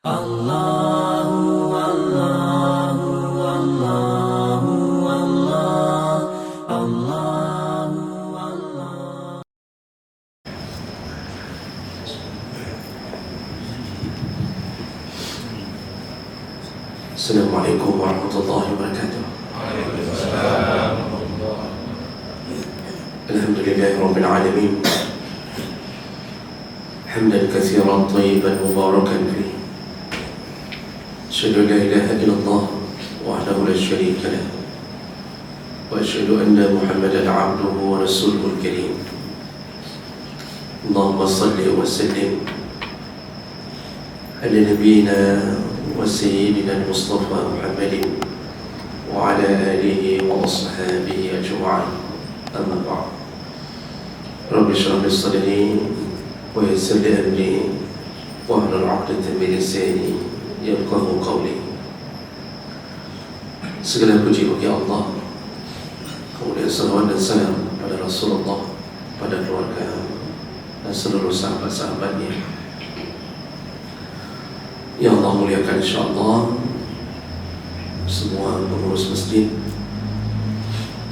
Allahu Allahu Allahu Allah Allahu Allah. Assalamualaikum warahmatullahi wabarakatuh. Alhamdulillahi rabbil alamin. Hamdan katsiran tayyiban mubarakan fihi. Asyhadu an la ilaha illallah wahdahu la syarika lah. Wa asyhadu anna Muhammadan 'abduhu wa rasuluhul karim. Allahumma shalli wa sallim ala nabiyyina وسيدنا المصطفى محمد وعلى آله وأصحابه أجمعين أما بعد رب اشرح لي صدري ويسر لي أمري واحلل عقدة من لساني يفقهوا قولي. Segala puji bagi Allah, kemudian salawat dan salam pada Rasulullah, pada keluarga dan seluruh sahabat-sahabatnya yang Allah muliakan, insyaAllah semua pengurus masjid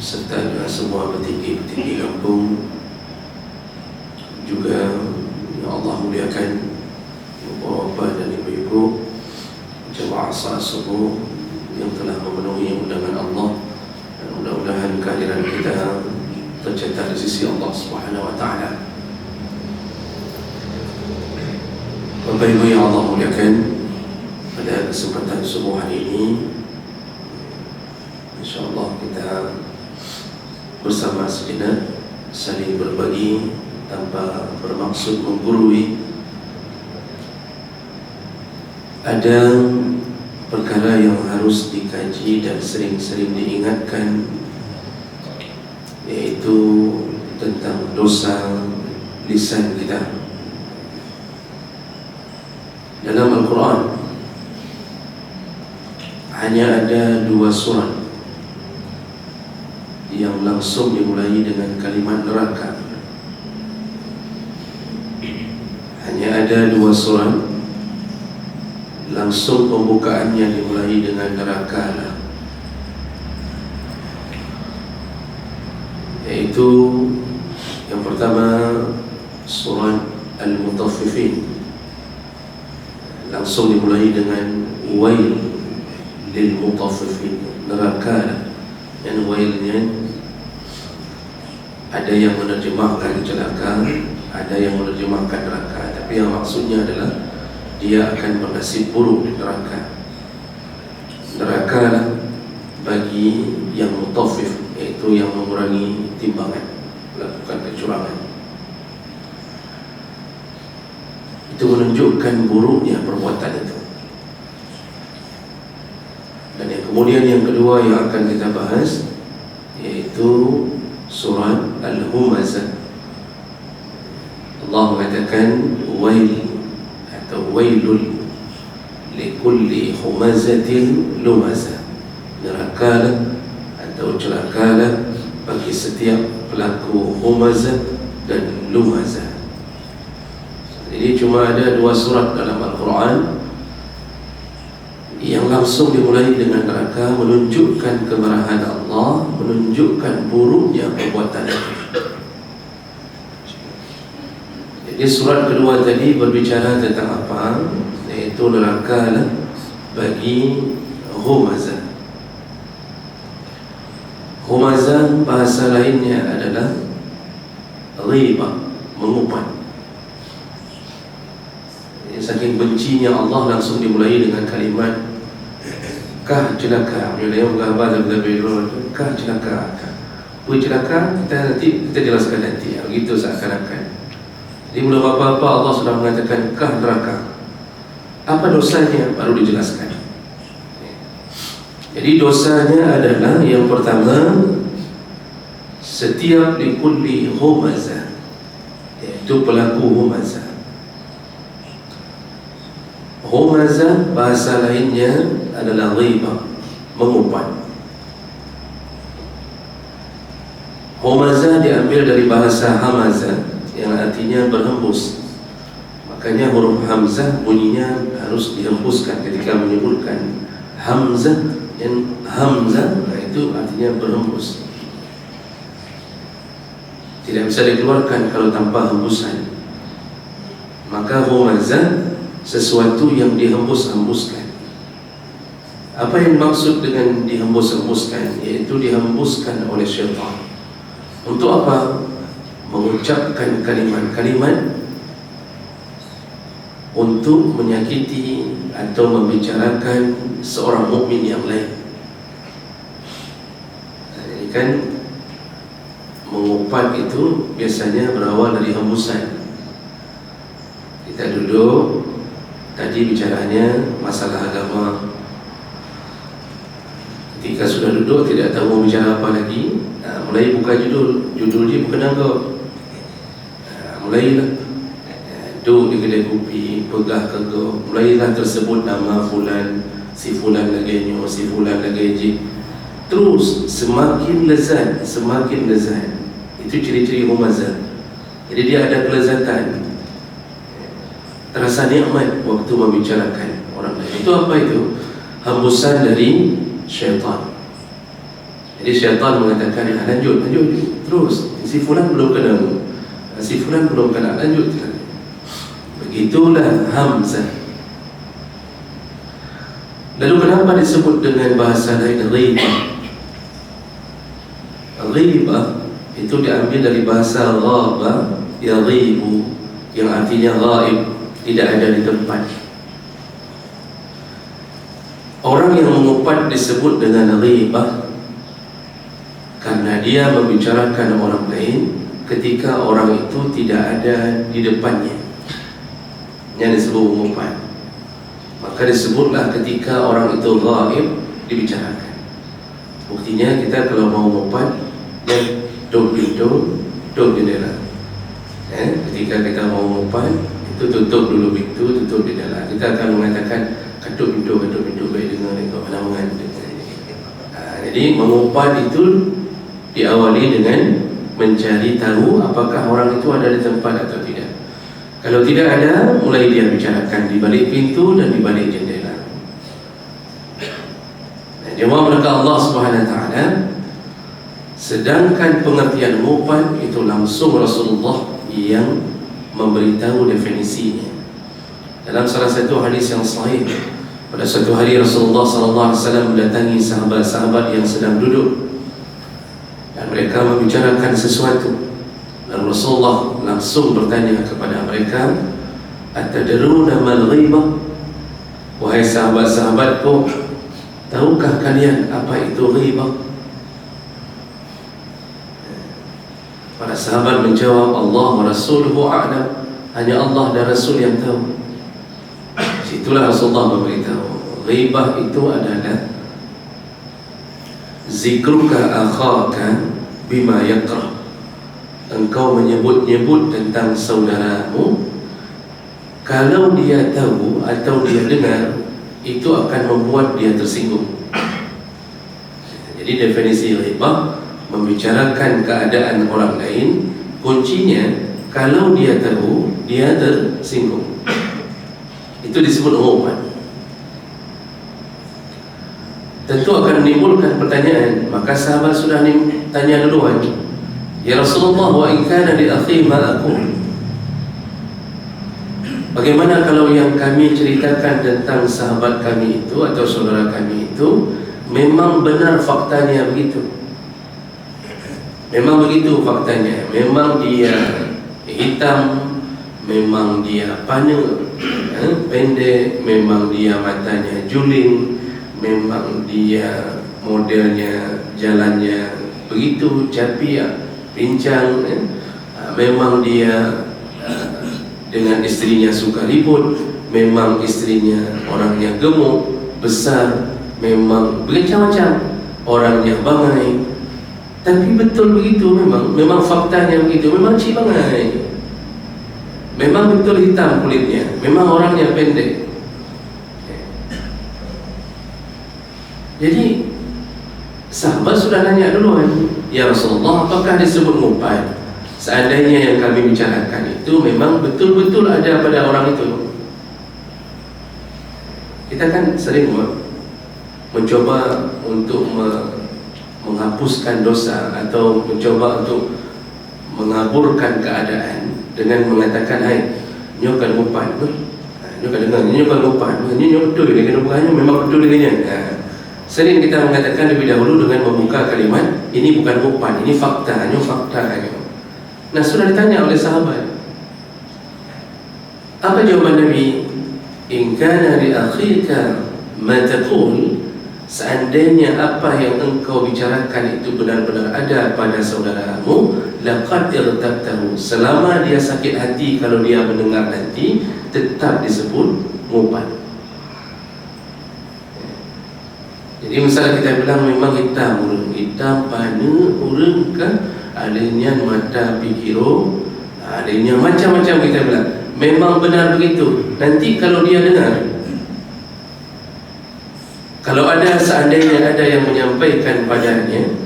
serta juga semua petinggi-petinggi kampung, juga yang Allah muliakan bapak dan ibu-ibu jemaah salat subuh yang telah memenuhi undangan Allah, dan mudah-mudahan kehadiran kita tercatat di sisi Allah Subhanahu wa Ta'ala. Bapak Ibu yang Allah muliakan, pada kesempatan subuh hari ini InsyaAllah kita bersama sejenak saling berbagi tanpa bermaksud menggurui. Ada perkara yang harus dikaji dan sering-sering diingatkan, yaitu tentang dosa lisan kita. Dalam Al-Quran hanya ada 2 surat yang langsung dimulai dengan kalimat neraka. Hanya ada 2 surat langsung pembukaannya dimulai dengan neraka, yaitu yang pertama surat Al-Mutaffifin, langsung dimulai dengan wail lil mutaffifin, neraka. Dan wailnya ada yang menerjemahkan celaka, ada yang menerjemahkan neraka, tapi yang maksudnya adalah dia akan bernasib buruk neraka. Neraka bagi yang mutaffif, yaitu yang mengurangi timbangan, melakukan kecurangan. Itu menunjukkan buruknya perbuatan itu. Dan yang kemudian yang kedua yang akan kita bahas, yaitu surat Al-Humazah. Allah mengatakan wail atau wailul likulli humazatin lumazah, neraka atau celaka bagi setiap pelaku humazah dan lumazah. Jadi cuma ada 2 surat dalam Al-Quran yang langsung dimulai dengan neraka, menunjukkan kemarahan Allah, menunjukkan buruknya perbuatan itu. Jadi surat kedua tadi berbicara tentang apa? Yaitu neraka bagi humazah. Humazah bahasa lainnya adalah ghibah, mengumpat. Saking bencinya Allah, langsung dimulai dengan kalimat kah celaka. Bila yang menggambar kah celaka, wih celaka, kita jelaskan nanti. Begitu seakan-akan. Jadi belum apa-apa Allah sudah mengatakan kah neraka. Apa dosanya baru dijelaskan. Jadi dosanya adalah yang pertama, setiap likulli humazah, yaitu pelaku humazah. Humazah bahasa lainnya adalah ghibah, mengumpat. Humazah diambil dari bahasa hamazah yang artinya berhembus. Maka Makanya huruf hamzah bunyinya harus dihembuskan ketika menyebutkan hamzah. Yang hamzah itu artinya berhembus, tidak bisa dikeluarkan kalau tanpa hembusan. Maka humazah sesuatu yang dihembus-hembuskan. Apa yang dimaksud dengan dihembus-hembuskan? Yaitu dihembuskan oleh syaitan. Untuk apa? Mengucapkan kalimat-kalimat untuk menyakiti atau membicarakan seorang mukmin yang lain. Ini kan mengupat itu biasanya berawal dari hembusan. Kita duduk, tadi bicaranya masalah agama. Ketika sudah duduk tidak tahu mau bicara apa lagi, mulai buka judul dia bukan anggap. Mulailah duduk di kedai kopi, pegah kegok, mulailah tersebut nama fulan, si fulan lagi nyo, si fulan lagi ji. Terus semakin lezat, semakin lezat. Itu ciri-ciri humazah. Jadi dia ada kelezatan, terasa nikmat waktu membicarakan orang lain. Itu apa itu? Hembusan dari syaitan. Jadi syaitan mengatakan, lanjut, terus. Si fulan belum kenal, si fulan belum kenal, lanjut. Begitulah hamzah. Lalu kenapa disebut dengan bahasa lain ghibah? Ghibah itu diambil dari bahasa ghaba, yaghibu, yang artinya ghaib, tidak ada di tempat. Orang yang mengupat disebut dengan ghibah karena dia membicarakan orang lain ketika orang itu tidak ada di depannya, yang disebut mengupat. Maka disebutlah ketika orang itu ghaib dibicarakan. Buktinya kita kalau mau mengupat, tutup pintu, tutup jendela. Ketika kita mau mengupat, itu tutup dulu pintu, tutup jendela. Kita akan mengatakan ketuk pintu, baik dengar mana-mana. Jadi mengupat itu diawali dengan mencari tahu apakah orang itu ada di tempat atau tidak. Kalau tidak ada, mulai dia bicarakan di balik pintu dan di balik jendela. Jemaah mereka Allah Subhanahu Wa Taala. Sedangkan pengertian mengupat itu langsung Rasulullah yang memberitahu definisinya. Dalam salah satu hadis yang sahih, pada suatu hari Rasulullah SAW mendatangi sahabat-sahabat yang sedang duduk dan mereka membicarakan sesuatu. Dan Rasulullah langsung bertanya kepada mereka, atadruna mal ghibah? Wahai sahabat-sahabatku, tahukah kalian apa itu ghibah? Para sahabat menjawab, Allah wa rasuluhu a'lam, hanya Allah dan Rasul yang tahu. Situlah Rasulullah memberitahu, ghibah itu adalah zikruka akhaka bima yakrah. Engkau menyebut-nyebut tentang saudaramu kalau dia tahu atau dia dengar, itu akan membuat dia tersinggung. Jadi definisi ghibah, membicarakan keadaan orang lain, kuncinya kalau dia tahu, dia tersinggung. Itu disebut mengupat. Tentu akan menimbulkan pertanyaan. Maka sahabat sudah tanya duluan, ya Rasulullah, wa in kana li akhi ma aqul? Bagaimana kalau yang kami ceritakan tentang sahabat kami itu atau saudara kami itu memang benar faktanya begitu? Memang begitu faktanya. Memang dia hitam, memang dia pendek, memang dia matanya juling, memang dia modelnya jalannya begitu capi, pincang, memang dia dengan istrinya suka ribut, memang istrinya orangnya gemuk, besar, memang bermacam-macam, orangnya bangai. Tapi betul begitu, memang faktanya begitu, memang cibangai, memang betul hitam kulitnya, memang orangnya pendek. Jadi sahabat sudah nanya duluan, ya Rasulullah, apakah disebut mengupat? seandainya yang kami bicarakan itu memang betul-betul ada pada orang itu. Kita kan sering mencoba untuk menghapuskan dosa atau mencoba untuk mengaburkan keadaan dengan mengatakan, hai, nyo kan umpan, nyo kan dengar, nyo kan umpan, nyo betul dengan umpannya, memang betul dengannya. Sering kita mengatakan lebih dahulu dengan membuka kalimat, ini bukan umpan, ini fakta, nyo fakta. Nah, sudah ditanya oleh sahabat, apa jawaban Nabi? In kana li akhika ma taqul, seandainya apa yang engkau bicarakan itu benar-benar ada pada saudaramu, laqad irtabtahu, selama dia sakit hati kalau dia mendengar nanti, tetap disebut ngumpat. Jadi misalnya kita bilang memang hitam urang, hitam pana urang kan, adanya mata pikiro, adanya macam-macam kita bilang. Memang benar begitu. Nanti kalau dia dengar, kalau ada seandainya ada yang menyampaikan padanya,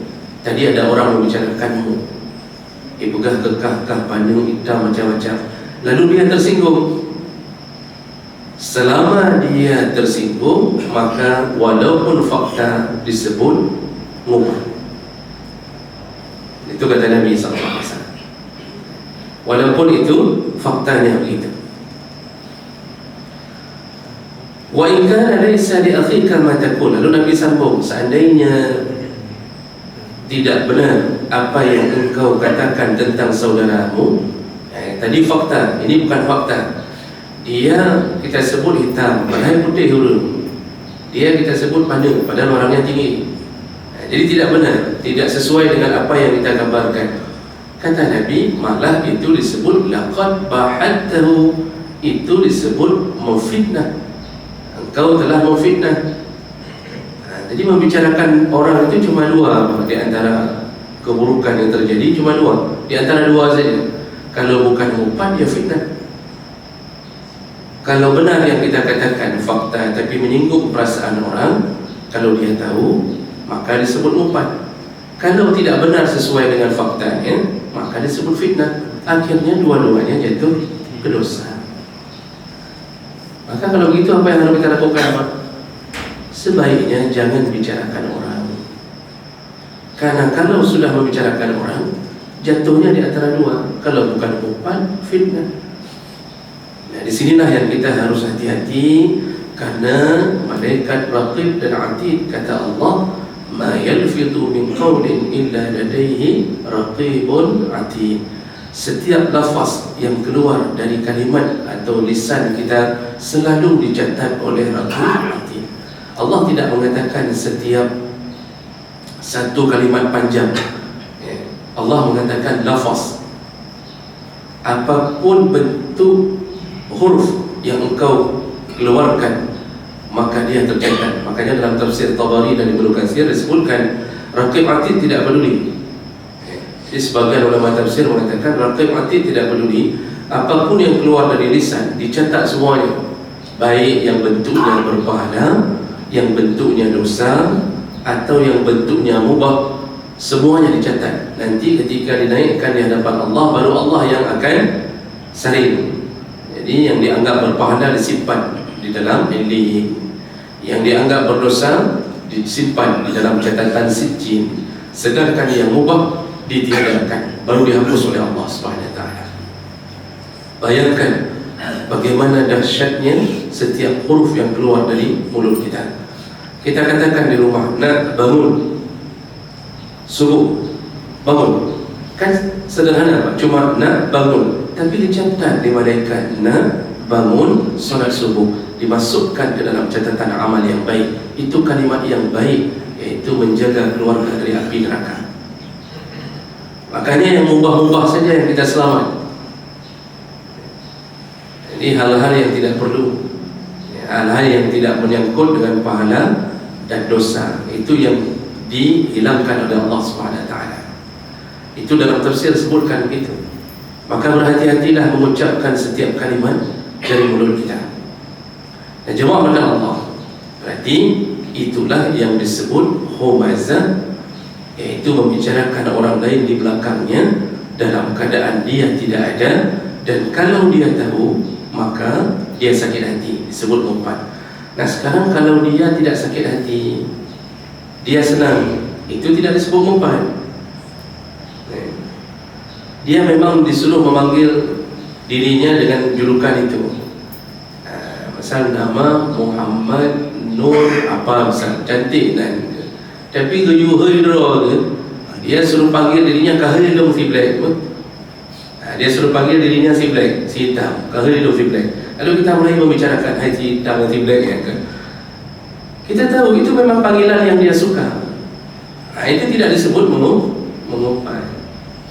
tadi ada orang membicarakanmu, ibugah kekah pandang hitam macam-macam, lalu dia tersinggung. Selama dia tersinggung, maka walaupun fakta disebut ngumpat. Itu kata Nabi SAW. Walaupun itu faktanya begitu. Wa in kana laysa li akhika ma taqul, lalu Nabi sambung, seandainya tidak benar apa yang engkau katakan tentang saudaramu, tadi fakta, ini bukan fakta. Dia kita sebut hitam, padahal putih huruf. Dia kita sebut pandang, padahal orangnya tinggi. Jadi tidak benar, tidak sesuai dengan apa yang kita gambarkan. Kata Nabi, malah itu disebut laqad bahadtahu, itu disebut memfitnah. Engkau telah memfitnah. Jadi membicarakan orang itu cuma dua di antara keburukan yang terjadi, cuma dua. Di antara dua saja. Kalau bukan umpat, ya fitnah. Kalau benar yang kita katakan fakta tapi menyinggung perasaan orang, kalau dia tahu, maka disebut umpat. Kalau tidak benar sesuai dengan faktanya, maka disebut fitnah. Akhirnya dua-duanya jatuh ke dosa. Maka kalau begitu apa yang harus kita lakukan? Sebaiknya jangan bicarakan orang. Karena kalau sudah membicarakan orang, jatuhnya di antara dua. Kalau bukan umpan, fitnah. Nah, disinilah yang kita harus hati-hati. Karena malaikat raqib dan atid, kata Allah, ma yalfitu min qawlin illa ladaihi raqibun atid. Setiap lafaz yang keluar dari kalimat atau lisan kita selalu dicatat oleh raqib atid. Allah tidak mengatakan setiap satu kalimat panjang. Allah mengatakan lafaz. Apapun bentuk huruf yang engkau keluarkan, maka dia tercatat. Makanya dalam tafsir Tabari dan Ibnu Katsir disebutkan raqib atid tidak peduli. Jadi sebagian ulama tafsir mengatakan raqib atid tidak peduli, apapun yang keluar dari lisan dicatat semuanya, baik yang bentuknya berpahala, yang bentuknya dosa, atau yang bentuknya mubah, semuanya dicatat. Nanti ketika dinaikkan di hadapan Allah, baru Allah yang akan saring. Jadi yang dianggap berpahala disimpan di dalam illiyin, yang dianggap berdosa disimpan di dalam catatan sijjin, sedangkan yang mubah ditiadakan, baru dihapus oleh Allah Subhanahu wa taala. Bayangkan bagaimana dahsyatnya setiap huruf yang keluar dari mulut kita. Kita katakan di rumah, nak bangun, subuh, bangun. Kan sederhana, cuma nak bangun, tapi dicatat di malaikat, nak bangun solat subuh, dimasukkan ke dalam catatan amal yang baik. Itu kalimat yang baik, yaitu menjaga keluarga dari api neraka. Makanya yang mubah-mubah saja yang kita selamat. Jadi hal-hal yang tidak perlu, hal-hal yang tidak menyangkut dengan pahala dan dosa, itu yang dihilangkan oleh Allah Subhanahu wa taala. Itu dalam tafsir sebutkan begitu. Maka berhati-hatilah mengucapkan setiap kalimat dari mulut kita. Dan jawab dengan Allah. Berarti itulah yang disebut humazah, yaitu membicarakan orang lain di belakangnya dalam keadaan dia tidak ada, dan kalau dia tahu maka dia sakit hati, disebut ngumpat. Nah sekarang kalau dia tidak sakit hati, dia senang, itu tidak disebut ngumpat. Dia memang disuruh memanggil dirinya dengan julukan itu. Misal nama Muhammad Nur apa, misal cantik dan tapi gayuhai dia suruh panggil dirinya kahai dong si black. Dia suruh panggil dirinya si black, si hitam, kahai dong si black. Lalu kita mulai membicarakan hai si hitam dan si black ya kan. Kita tahu itu memang panggilan yang dia suka. Itu tidak disebut mengumpat.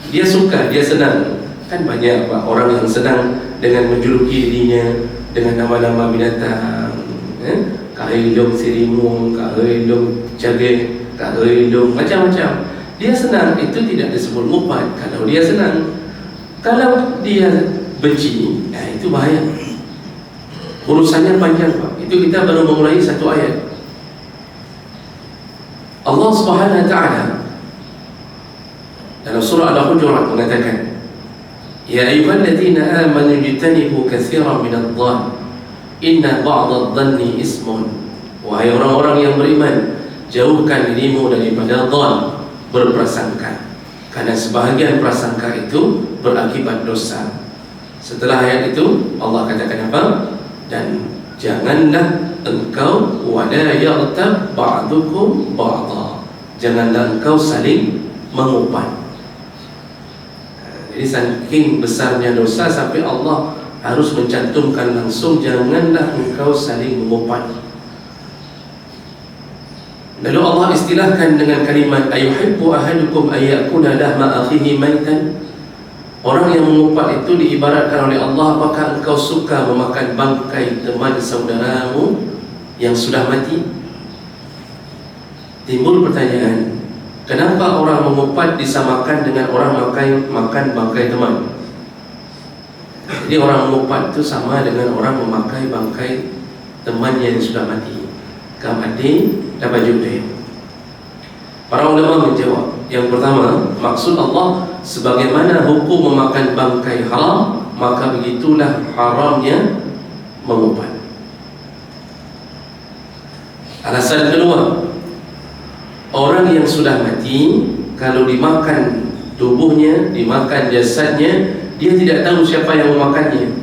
Dia suka, dia senang. Kan banyak Pak, orang yang senang dengan menjuluki dirinya dengan nama-nama binatang, kahilong sirimung, kahilong cage, kahilong macam-macam. Dia senang, itu tidak disebut ngumpat kalau dia senang. Kalau dia benci, itu bahaya. Urusannya panjang Pak. Itu kita baru memulai satu ayat. Allah Subhanahu wa ta'ala dalam surah Al-Hujurat mengatakan, ya ayyuhalladzina amanu ijtanibu katsiran minadh-dhann inna ba'dadh-dhanni ismun. Wahai orang-orang yang beriman, jauhkan dirimu daripada dhann, berprasangka, karena sebahagian prasangka itu berakibat dosa. Setelah ayat itu Allah katakan apa? Dan janganlah engkau wala yaghtab ba'dukum ba'dha, janganlah engkau saling mengumpat. Jadi saking besarnya dosa sampai Allah harus mencantumkan langsung, janganlah engkau saling mengumpat. Lalu Allah istilahkan dengan kalimat ayuhibbu ahadukum ayyakula lahma akhihi maitan. Orang yang mengumpat itu diibaratkan oleh Allah, apakah engkau suka memakan bangkai teman saudaramu yang sudah mati? Timbul pertanyaan, kenapa orang mengumpat disamakan dengan orang makan bangkai teman? Jadi orang mengumpat itu sama dengan orang memakai bangkai temannya yang sudah mati. Kamadi dapat judul. Para ulama menjawab, yang pertama, maksud Allah sebagaimana hukum memakan bangkai haram, maka begitulah haramnya mengumpat. Alasan kedua, orang yang sudah mati kalau dimakan tubuhnya, dimakan jasadnya, dia tidak tahu siapa yang memakannya.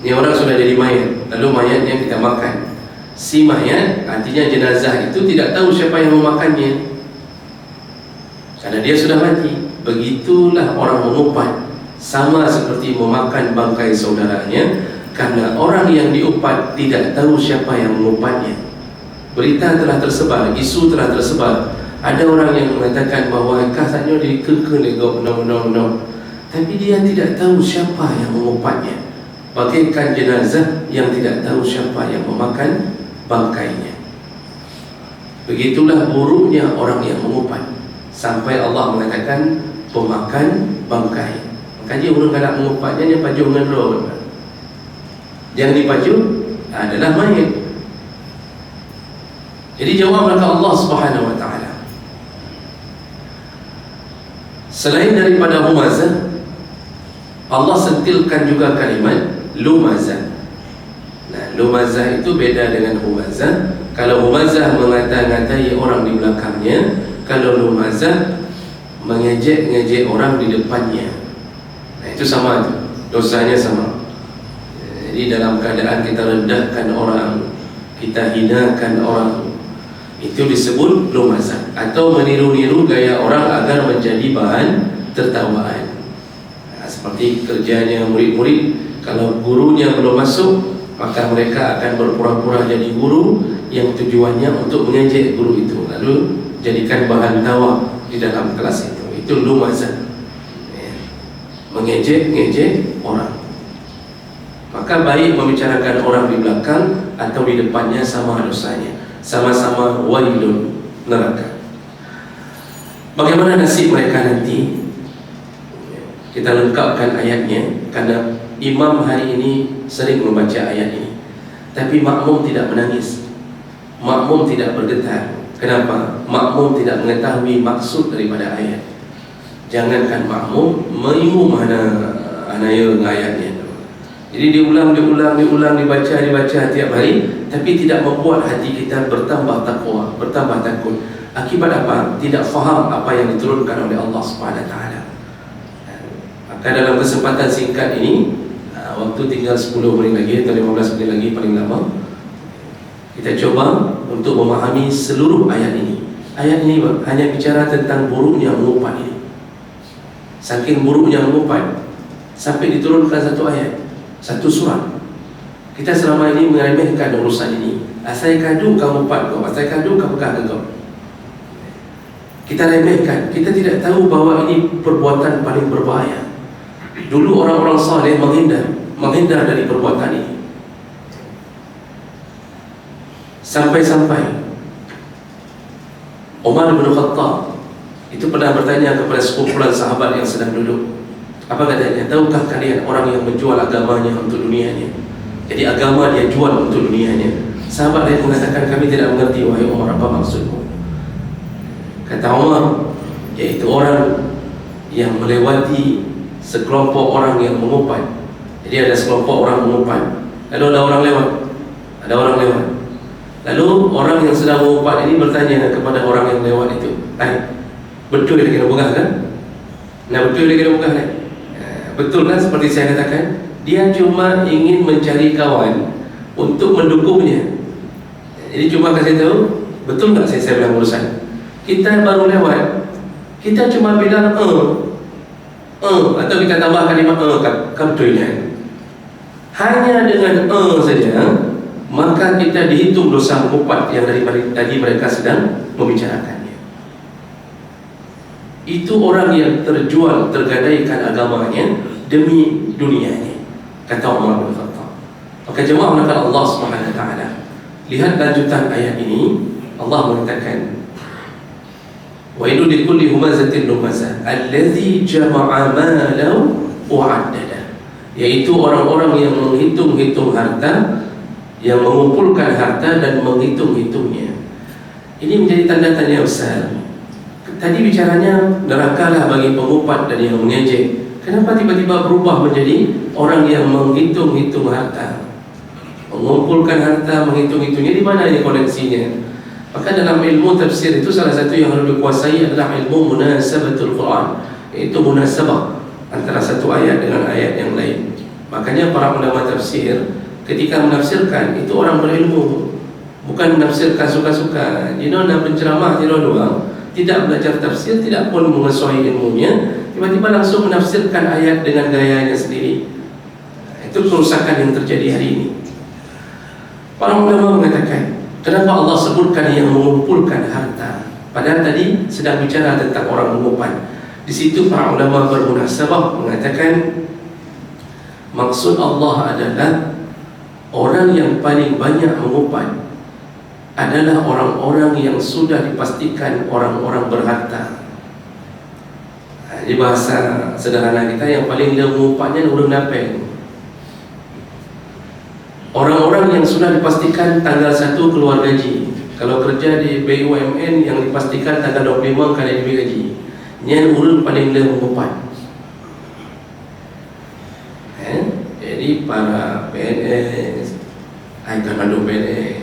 Ini orang sudah jadi mayat, lalu mayatnya kita makan. Si mayat, artinya jenazah itu tidak tahu siapa yang memakannya karena dia sudah mati. Begitulah orang mengumpat, sama seperti memakan bangkai saudaranya, karena orang yang diumpat tidak tahu siapa yang mengumpatnya. Berita telah tersebar, isu telah tersebar. Ada orang yang mengatakan bahawa katanya dikeke-keke no, tapi dia tidak tahu siapa yang mengumpatnya. Bagaikan jenazah yang tidak tahu siapa yang memakan bangkainya. Begitulah buruknya orang yang mengumpat, sampai Allah mengatakan pemakan bangkai. Maka dia orang nak mengumpatnya, dia pajuk dengan roh. Yang dipajuk adalah mayat. Jadi jawablah Allah Subhanahu wa ta'ala, selain daripada humazah, Allah sentilkan juga kalimat lumazah. Nah, lumazah itu beda dengan humazah. Kalau humazah mengata-ngatai orang di belakangnya, kalau lumazah mengejek-ngejek orang di depannya. Nah, itu sama tu, dosanya sama. Jadi dalam keadaan kita rendahkan orang, kita hinakan orang, itu disebut lumazah. Atau meniru-niru gaya orang agar menjadi bahan tertawaan. Nah, seperti kerjanya murid-murid, kalau gurunya belum masuk, maka mereka akan berpura-pura jadi guru yang tujuannya untuk mengejek guru itu, lalu jadikan bahan tawa di dalam kelas itu. Itu lumazah, mengejek-ngejek orang. Maka baik membicarakan orang di belakang atau di depannya sama dosanya, sama-sama wailun, neraka. Bagaimana nasib mereka nanti? Kita lengkapkan ayatnya, karena imam hari ini sering membaca ayat ini, tapi makmum tidak menangis, makmum tidak bergetar. Kenapa? Makmum tidak mengetahui maksud daripada ayat. Jangankan makmum, imam mana anaya ayatnya. Jadi diulang dibaca tiap hari, tapi tidak membuat hati kita bertambah takwa, bertambah takut. Akibat apa? Tidak faham apa yang diturunkan oleh Allah Subhanahu Wa Taala. Maka dalam kesempatan singkat ini, waktu tinggal 10 menit lagi atau 15 menit lagi paling lama, kita coba untuk memahami seluruh ayat ini. Ayat ini hanya bicara tentang buruknya mengumpat ini. Saking buruknya mengumpat, sampai diturunkan satu ayat, satu surat. Kita selama ini meremehkan urusan ini. Asal kadu kamu umpat kau, asal kadu kamu pegang kau. Kita remehkan. Kita tidak tahu bahawa ini perbuatan paling berbahaya. Dulu orang-orang saleh menghindar dari perbuatan ini. Sampai-sampai Umar bin Khattab itu pernah bertanya kepada sekumpulan sahabat yang sedang duduk. Apa katanya? Tahukah kalian orang yang menjual agamanya untuk dunianya? Jadi agama dia jual untuk dunianya. Sahabat lain mengatakan, kami tidak mengerti wahai Umar, apa maksudmu? Kata Umar, yaitu orang yang melewati sekelompok orang yang mengumpat. Jadi ada sekelompok orang mengumpat, lalu ada orang lewat. Lalu orang yang sedang mengumpat ini bertanya kepada orang yang lewat itu, betul dia kena pegang kan? Betul dia kena pegang kan? Betul kan, seperti saya katakan, dia cuma ingin mencari kawan untuk mendukungnya. Jadi cuma kasih tahu, betul tak saya bilang urusan? Kita baru lewat, kita cuma bilang atau kita tambah kalimat betulnya. Hanya dengan saja, maka kita dihitung dosa mengumpat yang tadi mereka sedang membicarakannya. Itu orang yang terjual, tergadaikan agamanya demi dunianya, kata Umar bin Khattab. Maka jemaah menakan Allah Subhanahu Wa Taala. Lihat lanjutan ayat ini. Allah mengatakan, wa idu likulli humazatin lumazah allazi jama'a malahu wa 'addada, yaitu orang-orang yang menghitung-hitung harta, yang mengumpulkan harta dan menghitung-hitungnya. Ini menjadi tanda tanya besar. Tadi bicaranya nerakalah bagi pengumpat dan yang mengejek. Kenapa tiba-tiba berubah menjadi orang yang menghitung-hitung harta, mengumpulkan harta, menghitung-hitungnya? Di mana ini koneksinya? Maka dalam ilmu tafsir itu salah satu yang harus dikuasai adalah ilmu munasabatul Quran, iaitu munasabah antara satu ayat dengan ayat yang lain. Makanya para ulama tafsir ketika menafsirkan itu orang berilmu, bukan menafsirkan suka-suka. Dino nak penceramah dino doang, tidak belajar tafsir, tidak pun mengesuai ilmunya, tiba-tiba langsung menafsirkan ayat dengan gayanya sendiri. Itu kerusakan yang terjadi hari ini. Para ulama mengatakan, kenapa Allah sebutkan yang mengumpulkan harta, padahal tadi sedang bicara tentang orang mengumpat. Di situ para ulama bermunasabah mengatakan, maksud Allah adalah orang yang paling banyak mengumpat adalah orang-orang yang sudah dipastikan orang-orang berharta. Di bahasa sederhana kita, yang paling dia mengumpatnya urang napeng. Orang-orang yang sudah dipastikan tanggal 1 keluar gaji. Kalau kerja di BUMN yang dipastikan tanggal 25 kali diberi gaji, yang urang paling dia mengumpat. Jadi para PNS, akan mandung PNS.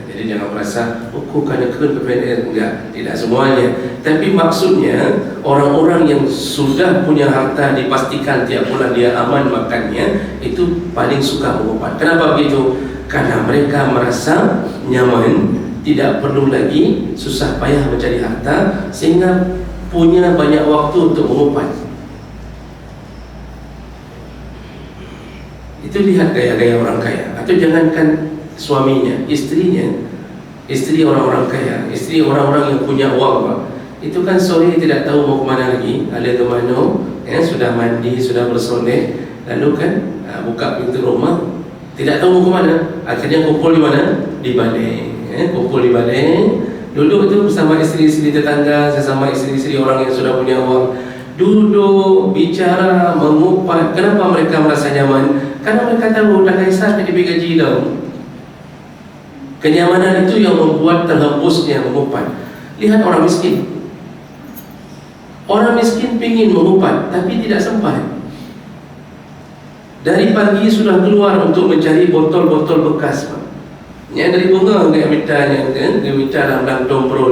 Jadi jangan merasa kok kena ke PNS. Enggak, tidak semuanya. Tapi maksudnya orang-orang yang sudah punya harta, dipastikan tiap bulan dia aman makannya, itu paling suka mengumpat. Kenapa begitu? Karena mereka merasa nyaman, tidak perlu lagi susah payah mencari harta, sehingga punya banyak waktu untuk mengumpat. Itu lihat gaya-gaya orang kaya. Atau jangankan suaminya, istrinya, istri orang-orang kaya, istri orang-orang yang punya uang, Pak. Itu kan sore tidak tahu mau kemana lagi, ada ke mana, sudah mandi, sudah bersolek, lalu kan buka pintu rumah, tidak tahu mau kemana. Akhirnya kumpul di mana? Di balai. Kumpul di balai, duduk itu bersama istri-istri tetangga, sesama istri-istri orang yang sudah punya uang. Duduk, bicara, mengumpat. Kenapa mereka merasa nyaman? Karena mereka tahu dah kisah diberi gaji tau. Kenyamanan itu yang membuat terhembusnya mengumpat. Lihat orang miskin. Orang miskin pingin mengumpat tapi tidak sempat. Dari pagi sudah keluar untuk mencari botol-botol bekas, Pak. Yang dari bunga dia minta dalam dompro.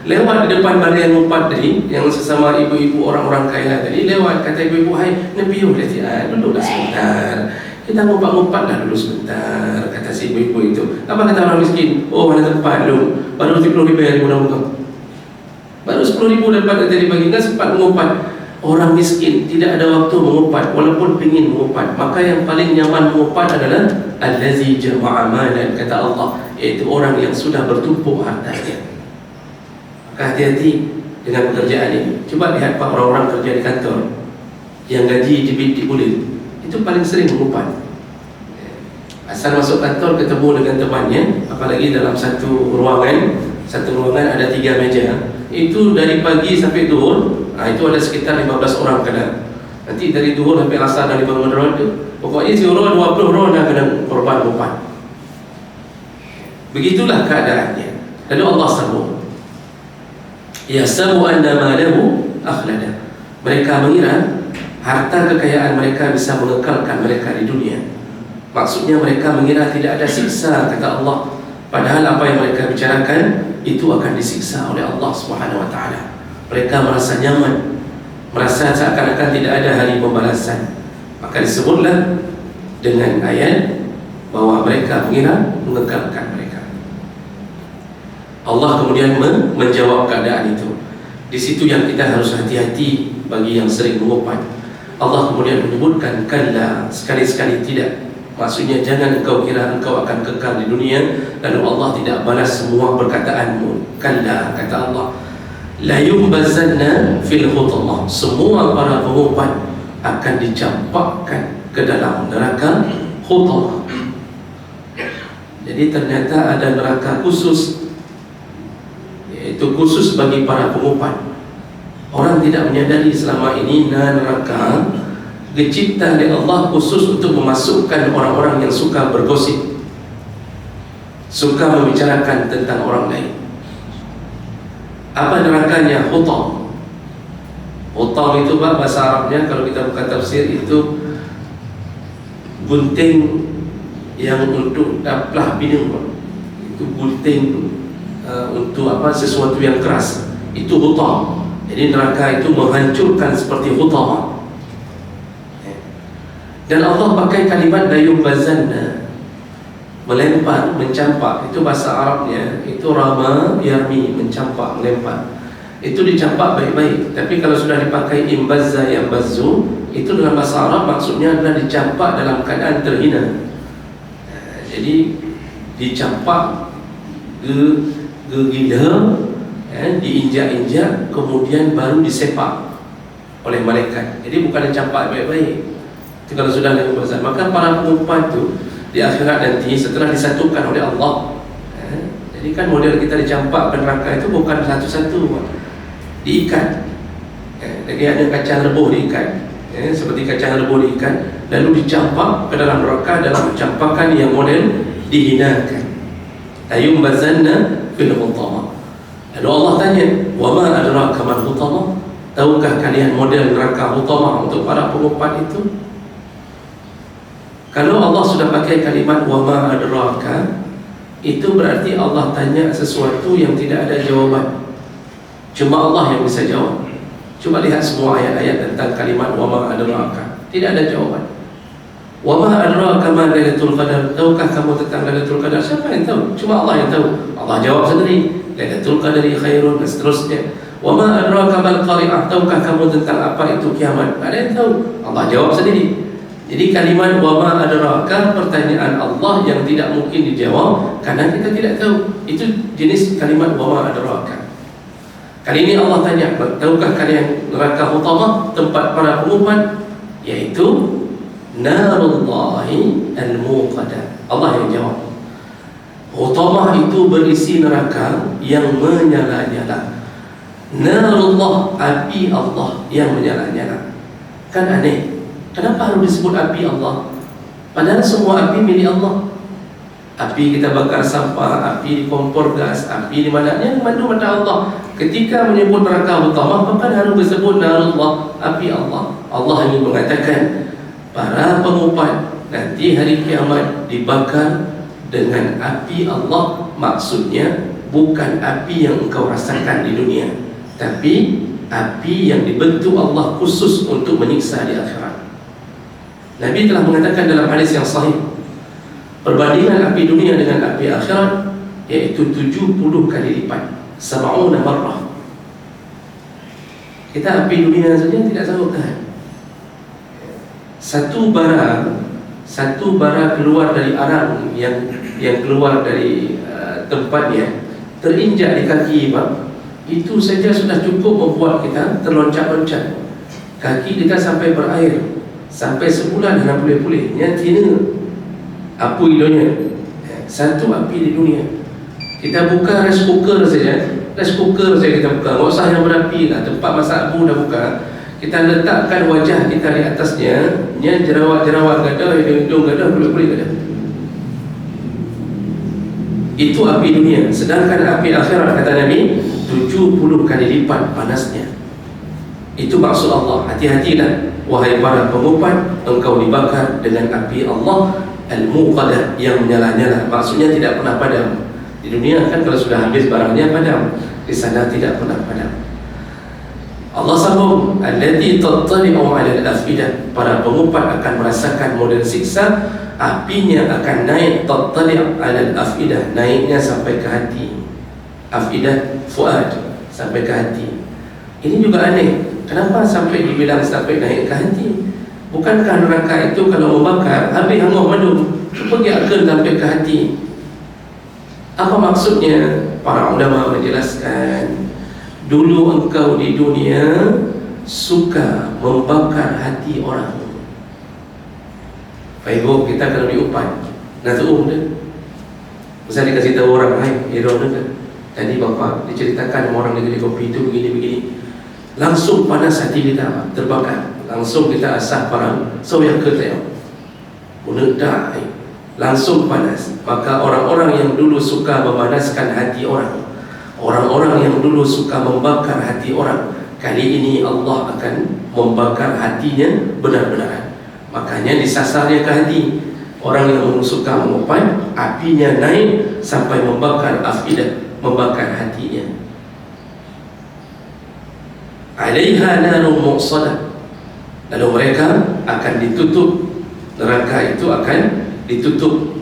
Lewat di depan barian ngumpat tadi, yang sesama ibu-ibu orang-orang kaya tadi, lewat kata ibu-ibu, "Hai, nebiuh dah tiada, duduklah sebentar. Kita ngumpat-ngumpatlah dulu sebentar," kata si ibu-ibu itu. Apa kata orang miskin? "Oh, mana tempat lu? Baru 10,000 hari mudah-mudah. Baru 10,000 dapat dari pagi, enggak sempat mengumpat." Orang miskin tidak ada waktu mengumpat walaupun ingin mengumpat. Maka yang paling nyaman mengumpat adalah allazi jama'a malan, kata Allah, iaitu orang yang sudah bertumpuk hartanya. Maka hati-hati dengan pekerjaan ini. Coba lihat Pak, orang-orang kerja di kantor yang gaji di bulan, itu paling sering mengumpat. Asal masuk kantor ketemu dengan temannya, apalagi dalam satu ruangan ada 3 meja, itu dari pagi sampai zuhur, itu ada sekitar 15 orang kena. Nanti dari zuhur sampai asar dari bangun itu, pokoknya si orang 20 orang dah kena korban mengumpat. Begitulah keadaannya. Lalu Allah sambung, yasabu anna malahu akhlada. Mereka mengira harta kekayaan mereka bisa mengekalkan mereka di dunia. Maksudnya mereka mengira tidak ada siksa, kata Allah. Padahal apa yang mereka bicarakan itu akan disiksa oleh Allah Subhanahu wa taala. Mereka merasa nyaman, merasa seakan-akan tidak ada hari pembalasan. Maka disebutlah dengan ayat bahwa mereka mengira mengekalkan mereka. Allah kemudian menjawab keadaan itu. Di situ yang kita harus hati-hati bagi yang sering mengumpat. Allah kemudian menyebutkan, kalla, sekali-sekali tidak. Maksudnya jangan engkau kira engkau akan kekal di dunia lalu Allah tidak balas semua perkataanmu. Kalla, kata Allah, la yumbazanna fil hutamah. Semua para pengumpat akan dicampakkan ke dalam neraka hutamah. Jadi ternyata ada neraka khusus, yaitu khusus bagi para pengumpat. Orang tidak menyadari selama ini neraka dicipta oleh Allah khusus untuk memasukkan orang-orang yang suka bergosip, suka membicarakan tentang orang lain. Apa nerakanya? Hutam. Hutam itu bahasa Arabnya, kalau kita buka tafsir, itu gunting yang untuk belah pinang. Itu gunting untuk apa, sesuatu yang keras. Itu hutam. Jadi neraka itu menghancurkan seperti hutam. Dan Allah pakai kalimat la yumbazanna, melempar, mencampak. Itu bahasa Arabnya, itu rama yarmi, mencampak, melempar. Itu dicampak baik-baik. Tapi kalau sudah dipakai imbazza yambazzu, itu dalam bahasa Arab maksudnya adalah dicampak dalam keadaan terhina. Jadi dicampak, gegila, diinjak-injak, kemudian baru disepak oleh malaikat. Jadi bukan dicampak baik-baik. Kalau sudah ada keputusan, maka para pengumpat itu di akhirat nanti setelah disatukan oleh Allah, jadi kan model kita dicampak ke neraka itu bukan satu-satu, diikat. Lagi ada kacang rebus diikat, seperti kacang rebus diikat, lalu dicampak ke dalam neraka dalam campakan yang model dihinakan. Ayumbazanna fil hutamah. Lalu Allah tanya, wa ma adraka mal hutamah? Tahukah kalian model neraka hutamah untuk para pengumpat itu? Kalau Allah sudah pakai kalimat wa ma adraka, itu berarti Allah tanya sesuatu yang tidak ada jawaban. Cuma Allah yang bisa jawab. Coba lihat semua ayat-ayat tentang kalimat wa ma adraka, tidak ada jawaban. Wa ma adraka ma Lailatul Qadar? Tahukah kamu tentang Lailatul Qadar? Siapa yang tahu? Cuma Allah yang tahu. Allah jawab sendiri, Lailatul Qadari khairun, dan seterusnya. Wa ma adraka mal qari'ah? Tahukah kamu tentang apa itu kiamat? Ada yang tahu? Allah jawab sendiri. Jadi kalimat wa ma adraka, pertanyaan Allah yang tidak mungkin dijawab karena kita tidak tahu. Itu jenis kalimat wa ma adraka. Kali ini Allah tanya, tahukah kalian neraka hutamah, tempat para pengumpat? Yaitu narullahi al-muqadah. Allah yang jawab. Hutamah itu berisi neraka yang menyala-nyala. Narullah, api Allah yang menyala-nyala. Kan aneh, kenapa harus disebut api Allah? Padahal semua api milik Allah. Api kita bakar sampah, api di kompor gas, api di mana-mana, madu mata Allah. Ketika menyebut neraka utama, maka harus disebut narullah, api Allah. Allah ingin mengatakan para pengumpat nanti hari kiamat dibakar dengan api Allah. Maksudnya bukan api yang engkau rasakan di dunia, tapi api yang dibentuk Allah khusus untuk menyiksa di akhirat. Nabi telah mengatakan dalam hadis yang sahih, perbandingan api dunia dengan api akhirat iaitu 70 kali lipat, 70 marrah. Kita api dunia saja tidak sanggup tahan. Satu bara keluar dari arang yang keluar dari tempatnya, terinjak di kaki bang, itu saja sudah cukup membuat kita terloncat-loncat. Kaki kita sampai berair, sampai sebulan tidak boleh pulih. Yang tina apa hidupnya. Satu api di dunia. Kita buka rice cooker saja kita buka, tak usah yang berapi lah. Tempat masak abu dah buka, kita letakkan wajah kita di atasnya, jerawat-jerawat gada, hidung gada, kulit-kulit gada. Itu api dunia. Sedangkan api akhirat, kata Nabi, 70 kali lipat panasnya. Itu maksud Allah. Hati-hatilah wahai para pengumpat, engkau dibakar dengan api Allah al-muqadah, yang menyala-nyala. Maksudnya tidak pernah padam. Di dunia kan kalau sudah habis barangnya padam, di sana tidak pernah padam. Allah sambung, allati tattali'u 'ala al-afidah, para pengumpat akan merasakan model siksa. Apinya akan naik, tattali' 'ala al-afidah, naiknya sampai ke hati. Afidah fuad, sampai ke hati. Ini juga aneh, kenapa sampai dibilang sampai naik ke hati? Bukankah neraka itu kalau membakar habis hangus madu, pergi akan sampai ke hati? Apa maksudnya? Para ulama menjelaskan, dulu engkau di dunia suka membakar hati orang. Ibu kita kalau diupat, nanti dia bisa dikasih tahu orang lain, hero kan? Tadi bapak diceritakan orang negeri kopi itu begini-begini, langsung panas hati kita, terbakar. Langsung kita asah parang, so yang kerja, mudah langsung panas. Maka orang-orang yang dulu suka memanaskan hati orang, orang-orang yang dulu suka membakar hati orang, kali ini Allah akan membakar hatinya benar-benar. Makanya disasarnya ke hati. Orang yang suka mengupat, apinya naik sampai membakar afidah, membakar hatinya. Alaiha narun muqsadah, lalu mereka akan ditutup. Neraka itu akan ditutup,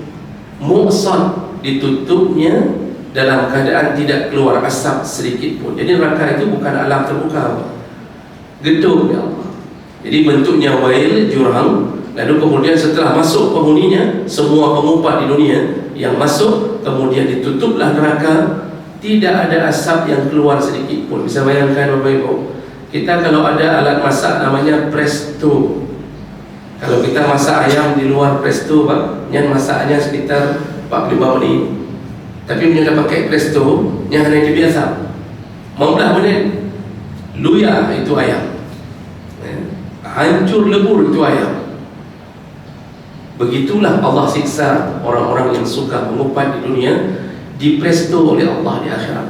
muqsad, ditutupnya dalam keadaan tidak keluar asap sedikit pun. Jadi neraka itu bukan alam terbuka, gedung ya Allah. Jadi bentuknya wail, jurang. Lalu kemudian setelah masuk penghuninya, semua pengumpat di dunia yang masuk, kemudian ditutuplah neraka. Tidak ada asap yang keluar sedikit pun. Bisa bayangkan Bapak Ibu, kita kalau ada alat masak namanya presto. Kalau kita masak ayam di luar presto, Pak, yang masaknya sekitar 45 menit. Tapi punya dah pakai presto, yang hanya biasa 15 menit, luya itu ayam, hancur lebur itu ayam. Begitulah Allah siksa orang-orang yang suka mengupat di dunia, di presto oleh Allah di akhirat.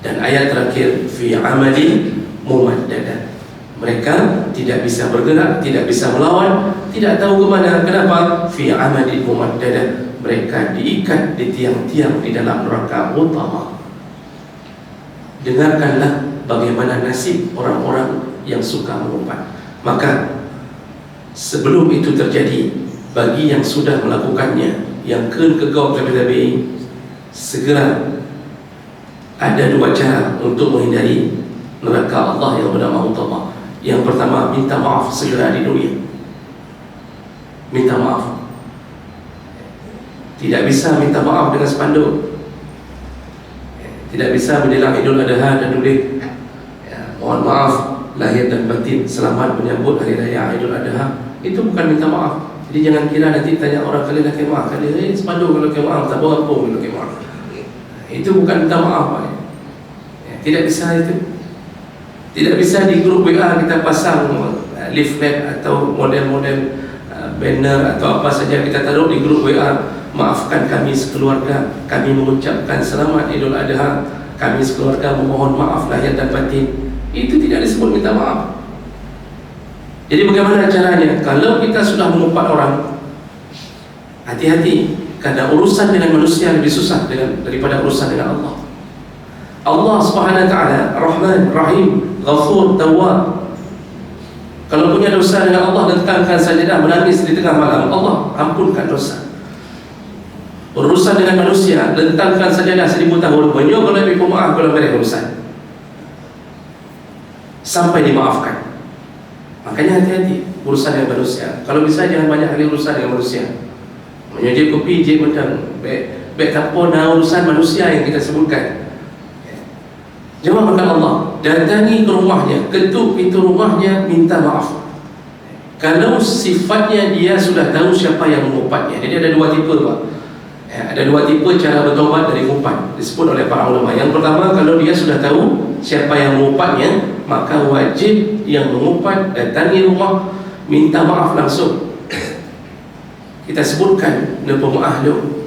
Dan ayat terakhir, fi amali mumaddadah, mereka tidak bisa bergerak, tidak bisa melawan, tidak tahu ke mana. Kenapa? Fi amali mumaddadah, mereka diikat di tiang-tiang di dalam neraka utama. Dengarkanlah bagaimana nasib orang-orang yang suka mengumpat. Maka sebelum itu terjadi, bagi yang sudah melakukannya, yang kegau lebih-lebih, segera ada dua cara untuk menghindari neraka Allah yang bernama utama. Yang pertama, minta maaf segera di dunia. Minta maaf. Tidak bisa minta maaf dengan spanduk, tidak bisa menjelang Idul Adha dan tulis mohon maaf lahir dan batin, selamat menyambut hari raya Idul Adha. Itu bukan minta maaf. Jadi jangan kira nanti tanya orang kali nak maaf, kali spanduk kalau maaf, tak apa kalau maaf. Itu bukan minta maaf. Tidak bisa itu. Tidak bisa di grup WA kita pasang leaflet atau model-model banner atau apa saja kita taruh di grup WA. Maafkan kami sekeluarga, kami mengucapkan selamat Idul Adha. kami sekeluarga memohon maaf lahir dan batin, itu tidak disebut minta maaf. Jadi bagaimana caranya? Kalau kita sudah mengumpat orang, hati-hati, karena urusan dengan manusia lebih susah daripada urusan dengan Allah. Allah Subhanahu wa taala Rahman, Rahim, Ghafur, Tawwab. Kalau punya dosa dengan Allah, datangkan sajadah menangis di tengah malam, Allah ampunkan dosa. Urusan dengan manusia, lentangkan sajadah 1000 tahun, menyuruh lebih pemaaf kalau mereka urusan sampai dimaafkan. Makanya hati-hati urusan dengan manusia. Kalau bisa jangan banyak kali urusan dengan manusia. Menyuji kopi, je macam baik tapona urusan manusia yang kita sebutkan. Jawab makan Allah, datangi ke rumahnya, ketuk pintu rumahnya, minta maaf. Kalau sifatnya dia sudah tahu siapa yang mengumpannya. Jadi ada dua tipe, Pak. Ada dua tipe cara bertobat dari umpan, disebut oleh para ulama. Yang pertama, kalau dia sudah tahu siapa yang mengumpannya, maka wajib yang mengumpan datangi rumah, minta maaf langsung. Kita sebutkan pemaaf lu,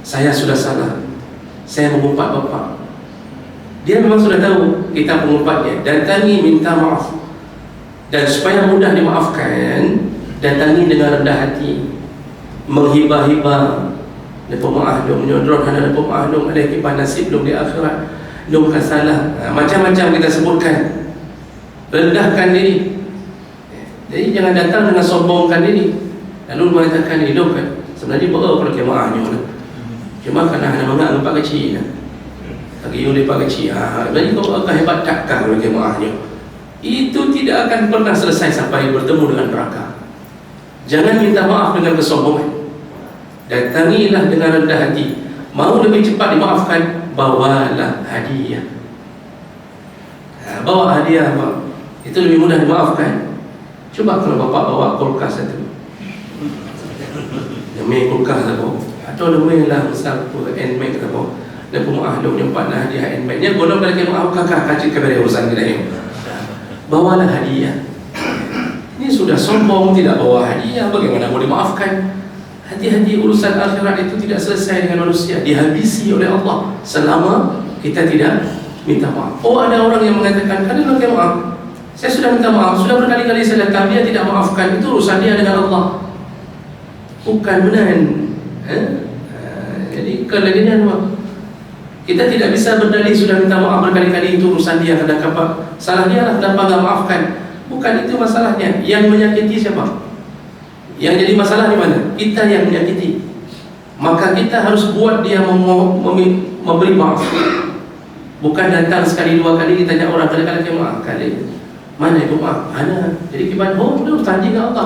saya sudah salah, saya mengumpat bapak. Dia memang sudah tahu kita pengumpatnya, datangi minta maaf. Dan supaya mudah dimaafkan, datangi dengan rendah hati, menghibah-hibah. Pemaaf lu menyodron, ada pemaaf lu, ada kipas nasib lu di akhirat, lu bukan salah. Macam-macam kita sebutkan. Rendahkan diri. Jadi jangan datang dengan sombongkan diri lalu mengatakan hidup kan sebenarnya bawa kalau kemaahnya lah. Cuma kerana hanya menganggap pak kecil lah. Bagi oleh pak kecil, jadi kau akan hebat takkah kalau kemaahnya. Itu tidak akan pernah selesai sampai bertemu dengan neraka. Jangan minta maaf dengan kesombongan. Datangilah dengan rendah hati. Mau lebih cepat dimaafkan, bawalah hadiah. Bawa hadiah, Pak. Itu lebih mudah dimaafkan. Coba kalau bapak bawa kulkas satu, demi kulkas satu, atau demi lah misal handbag satu, dan pemaaf dok nyempat lah hadiah handbagnya, golong dari maaf kakak kacik kepada urusan kita ini. Bawalah hadiah. Ini sudah sombong tidak bawa hadiah, bagaimana boleh dimaafkan? Hati-hati, urusan akhirat itu tidak selesai dengan manusia, dihabisi oleh Allah selama kita tidak minta maaf. Oh, ada orang yang mengatakan, kadang minta maaf. Saya sudah minta maaf, sudah berkali-kali saya datang, dia tidak maafkan. Itu urusan dia dengan Allah, bukan benar. Jadi kelebihan kita tidak bisa berdalih sudah minta maaf berkali-kali, itu urusan dia. Kadang-kadang salah dia lah, kenapa tidak maafkan? Bukan itu masalahnya. Yang menyakiti siapa? Yang jadi masalah di mana? Kita yang menyakiti. Maka kita harus buat dia memberi maaf. Bukan datang sekali dua kali ditanya orang kali-kali dia maaf kali. Mana itu maaf? Mana? Jadi kita udah tanya ke Allah.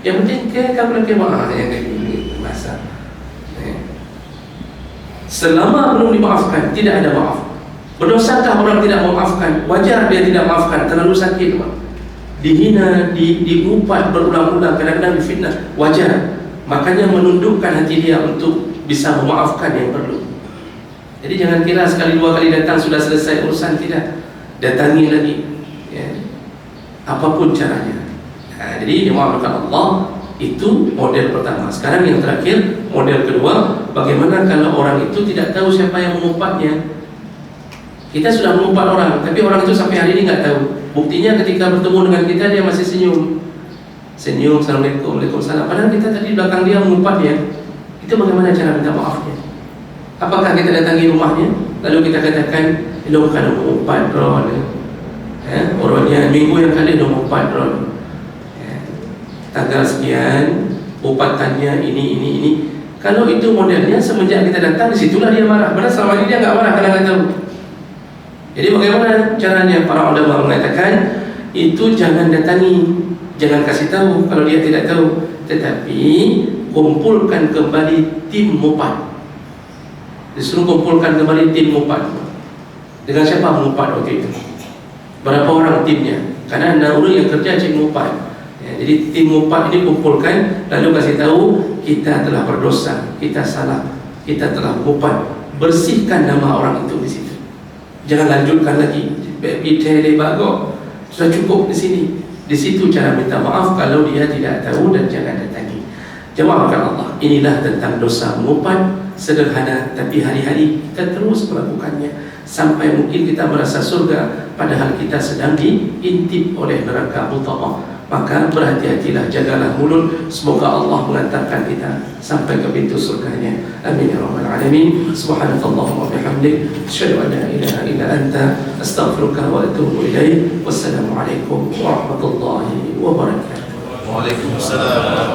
Yang penting kamu lagi maaf yang kayak gini masa. Selama belum dimaafkan, tidak ada maaf. Berdosakah orang tidak memaafkan? Wajar dia tidak maafkan, terlalu sakit, Pak. Dihina, diumpat berulang-ulang, kadang-kadang difitnah, wajar. Makanya menundukkan hati dia untuk bisa memaafkan yang perlu. Jadi jangan kira sekali dua kali datang sudah selesai urusan, tidak. Datangi lagi, ya. Apapun caranya. Jadi memaafkan Allah itu model pertama. Sekarang yang terakhir, model kedua, bagaimana kalau orang itu tidak tahu siapa yang mengumpatnya. Kita sudah mengumpat orang, tapi orang itu sampai hari ini nggak tahu. Buktinya ketika bertemu dengan kita, dia masih senyum. Senyum, Assalamualaikum, Waalaikumsalam. Padahal kita tadi belakang dia mengumpat dia. Itu bagaimana cara minta maafnya? Apakah kita datangi rumahnya, lalu kita katakan, "Lo kan mengumpat, bro." Orangnya minggu yang kali dia mengumpat, bro. Tanggal sekian, upatannya ini. Kalau itu modelnya, semenjak kita datang, disitulah dia marah. Padahal selama ini dia nggak marah karena nggak tahu. Jadi bagaimana caranya? Para ulama mengatakan itu jangan datangi, jangan kasih tahu kalau dia tidak tahu, tetapi kumpulkan kembali tim mupat. Disuruh kumpulkan kembali tim mupat. Dengan siapa mupat waktu itu? Berapa orang timnya? Karena ada orang yang kerja cik mupat. Jadi tim mupat ini kumpulkan, lalu kasih tahu kita telah berdosa, kita salah, kita telah mupat. Bersihkan nama orang itu di situ. Jangan lanjutkan lagi. Baby bago, sudah cukup di sini. Di situ cara minta maaf kalau dia tidak tahu, dan jangan datangi. Jawabkan Allah. Inilah tentang dosa mengumpat. sederhana, tapi hari-hari kita terus melakukannya sampai mungkin kita merasa surga padahal kita sedang diintip oleh neraka mutawah. Maka berhati-hatilah, jagalah mulut. Semoga Allah mengantarkan kita sampai ke pintu surganya. Amin ya rabbal alamin. Subhanakallahumma wa bihamdik, asyhadu an la ilaha illa anta, astaghfiruka wa atubu ilaik. Wassalamu alaikum warahmatullahi wabarakatuh. Waalaikumsalam.